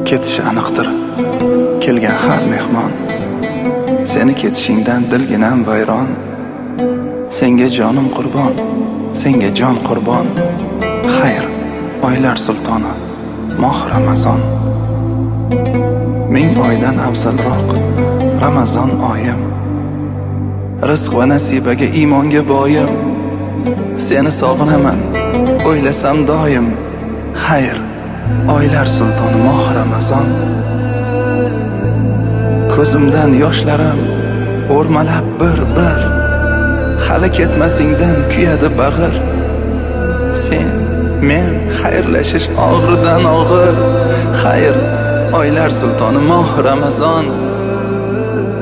Ketishi aniqdir kelgan har mehmon, seni ketishingdan dilginam vayron. Senga jonim qurbon, senga jon qurbon. Xayr, oylar sultoni moh Ramazon. Ming oydan afzalroq Ramazon oyim. Rizq va nasibaga iymonga boyim. Seni sog'inaman, o'ylasam doim. Xayr, oylar sultoni moh Ramazon. Ko'zimdan yoshlarim o'rmalab bir hali ketmasingdan kuyadi bag'ir. Sen men xayrlashish og'ridan og'ir. Xayr, oylar sultoni moh Ramazon.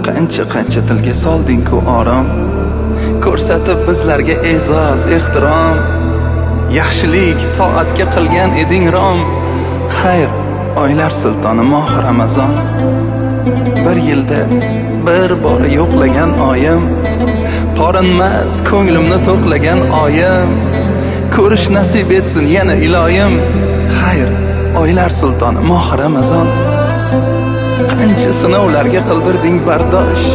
Qancha tilga solding-ku orom, ko'rsatib bizlarga e'zoz ehtirom. Yaxshilik toatga qilgan eding rom. Xayr, oylar sultoni moh Ramazon. Bir yilda bir bor yo'qlagan oyim, qorinmas ko'nglimni to'qlagan oyim. Ko'rish nasib etsin yana iloyim. Xayr, oylar sultoni moh Ramazon. Qancha sinovlarga qildirding bardosh,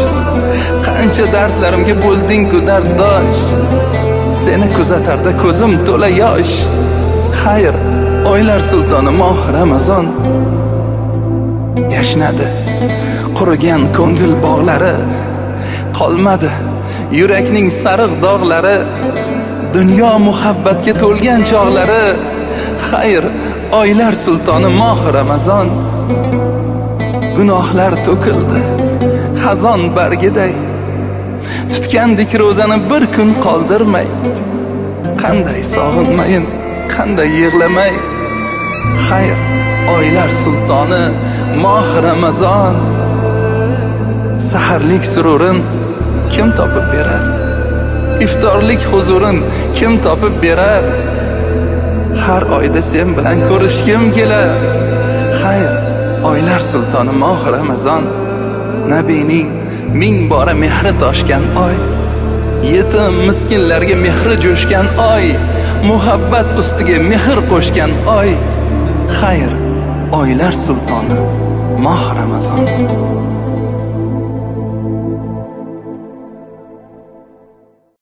qancha dardlarimga bo'lding-ku darddosh. Seni kuzatarda ko'zim to'la yosh. Xayr, oylar sultoni moh Ramazon. Yashnadi qurigan ko'ngil bog'lari, qolmadi yurakning sariq dog'lari. Dunyo muhabbatga to'lgan chog'lari. Xayr, oylar sultoni moh Ramazon. Gunohlar to'kildi xazon bargiday, tutgandik ro'zani bir kun qoldirmay. Qanday sog'inmayin, qanday yig'lamay. Xayr, oylar sultoni moh Ramazon. Saharlik sururin kim topib berar? Iftorlik huzurin kim topib berar? Har oyda sen bilan ko'rishgim kelar. Xayr, oylar sultoni moh Ramazon. Nabining ming bora mehri toshgan oy, yetim miskinlarga mehri jo'shgan oy, muhabbat ustiga mehr qo'shgan oy. Xayr, oylar sultoni moh Ramazon.